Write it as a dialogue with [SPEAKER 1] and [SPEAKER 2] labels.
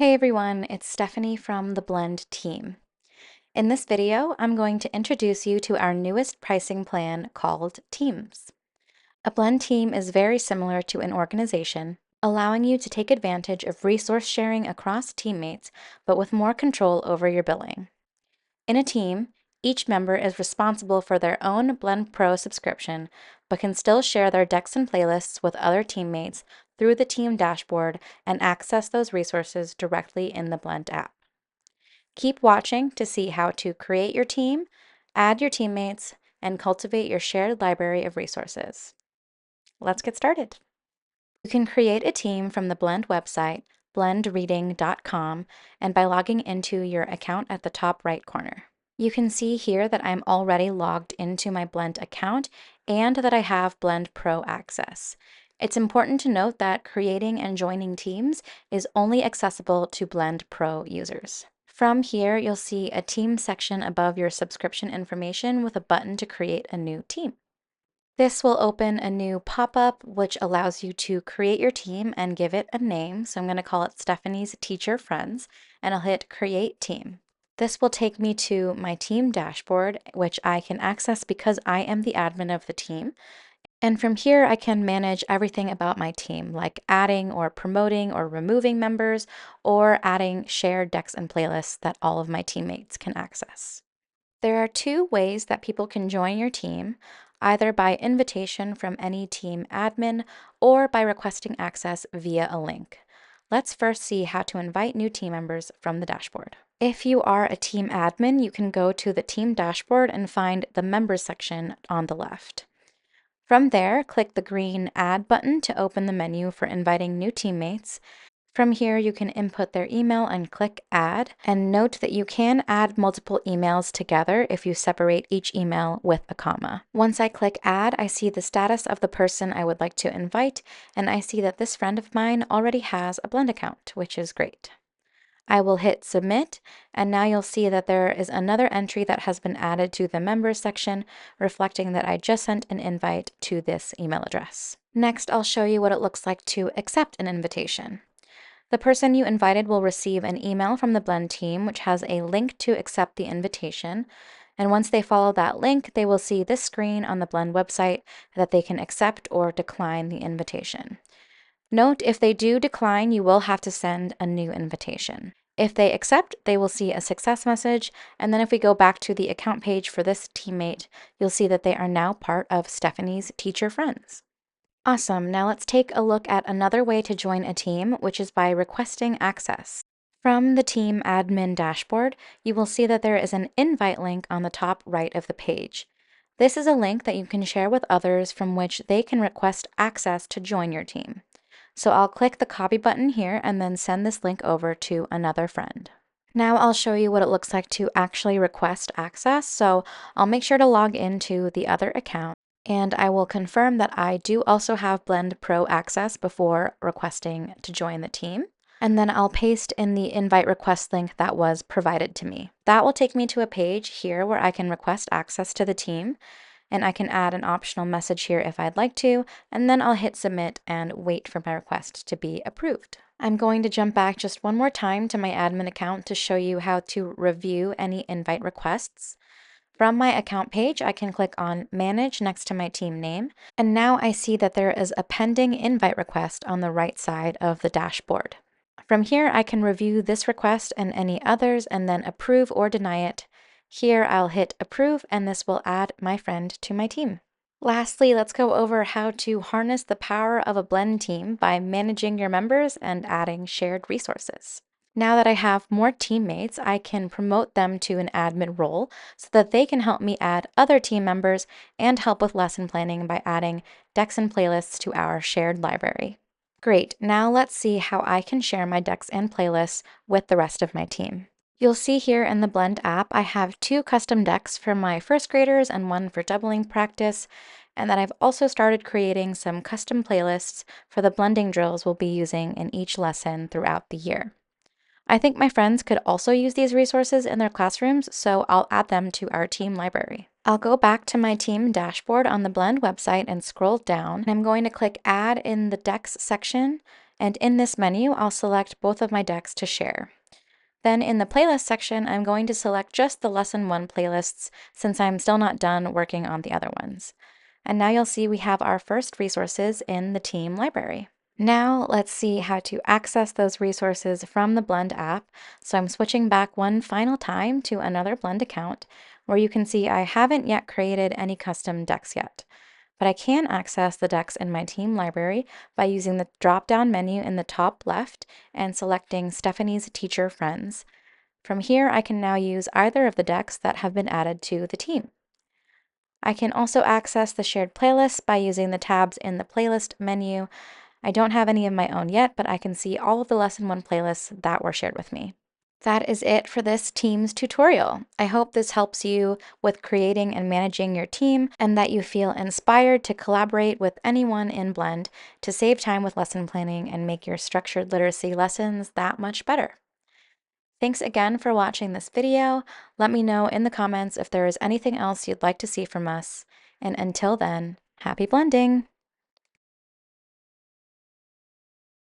[SPEAKER 1] Hey everyone, it's Stephanie from the Blend team. In this video, I'm going to introduce you to our newest pricing plan called Teams. A Blend team is very similar to an organization, allowing you to take advantage of resource sharing across teammates, but with more control over your billing. In a team, each member is responsible for their own Blend Pro subscription, but can still share their decks and playlists with other teammates through the team dashboard and access those resources directly in the Blend app. Keep watching to see how to create your team, add your teammates, and cultivate your shared library of resources. Let's get started. You can create a team from the Blend website, blendreading.com, and by logging into your account at the top right corner. You can see here that I'm already logged into my Blend account and that I have Blend Pro access. It's important to note that creating and joining teams is only accessible to Blend Pro users. From here, you'll see a team section above your subscription information with a button to create a new team. This will open a new pop-up which allows you to create your team and give it a name. So I'm going to call it Stephanie's Teacher Friends, and I'll hit Create Team. This will take me to my team dashboard, which I can access because I am the admin of the team. And from here, I can manage everything about my team, like adding or promoting or removing members, or adding shared decks and playlists that all of my teammates can access. There are two ways that people can join your team, either by invitation from any team admin or by requesting access via a link. Let's first see how to invite new team members from the dashboard. If you are a team admin, you can go to the team dashboard and find the members section on the left. From there, click the green Add button to open the menu for inviting new teammates. From here, you can input their email and click Add, and note that you can add multiple emails together if you separate each email with a comma. Once I click Add, I see the status of the person I would like to invite, and I see that this friend of mine already has a Blend account, which is great. I will hit Submit, and now you'll see that there is another entry that has been added to the Members section, reflecting that I just sent an invite to this email address. Next, I'll show you what it looks like to accept an invitation. The person you invited will receive an email from the Blend team, which has a link to accept the invitation. And once they follow that link, they will see this screen on the Blend website that they can accept or decline the invitation. Note, if they do decline, you will have to send a new invitation. If they accept, they will see a success message, and then if we go back to the account page for this teammate, you'll see that they are now part of Stephanie's Teacher Friends. Awesome, now let's take a look at another way to join a team, which is by requesting access. From the team admin dashboard, you will see that there is an invite link on the top right of the page. This is a link that you can share with others from which they can request access to join your team. So I'll click the copy button here and then send this link over to another friend. Now I'll show you what it looks like to actually request access. So I'll make sure to log into the other account, and I will confirm that I do also have Blend Pro access before requesting to join the team. And then I'll paste in the invite request link that was provided to me. That will take me to a page here where I can request access to the team, and I can add an optional message here if I'd like to, and then I'll hit submit and wait for my request to be approved. I'm going to jump back just one more time to my admin account to show you how to review any invite requests. From my account page, I can click on Manage next to my team name, and now I see that there is a pending invite request on the right side of the dashboard. From here, I can review this request and any others and then approve or deny it. Here, I'll hit Approve, and this will add my friend to my team. Lastly, let's go over how to harness the power of a Blend team by managing your members and adding shared resources. Now that I have more teammates, I can promote them to an admin role so that they can help me add other team members and help with lesson planning by adding decks and playlists to our shared library. Great, now let's see how I can share my decks and playlists with the rest of my team. You'll see here in the Blend app, I have two custom decks for my first graders and one for doubling practice, and that I've also started creating some custom playlists for the blending drills we'll be using in each lesson throughout the year. I think my friends could also use these resources in their classrooms, so I'll add them to our team library. I'll go back to my team dashboard on the Blend website and scroll down, and I'm going to click Add in the Decks section, And in this menu, I'll select both of my decks to share. Then in the playlist section, I'm going to select just the Lesson 1 playlists since I'm still not done working on the other ones. And now you'll see we have our first resources in the team library. Now let's see how to access those resources from the Blend app. So I'm switching back one final time to another Blend account where you can see I haven't yet created any custom decks yet. But I can access the decks in my team library by using the drop-down menu in the top left and selecting Stephanie's Teacher Friends. From here, I can now use either of the decks that have been added to the team. I can also access the shared playlists by using the tabs in the playlist menu. I don't have any of my own yet, but I can see all of the Lesson 1 playlists that were shared with me. That is it for this Teams tutorial. I hope this helps you with creating and managing your team and that you feel inspired to collaborate with anyone in Blend to save time with lesson planning and make your structured literacy lessons that much better. Thanks again for watching this video. Let me know in the comments if there is anything else you'd like to see from us. And until then, happy blending!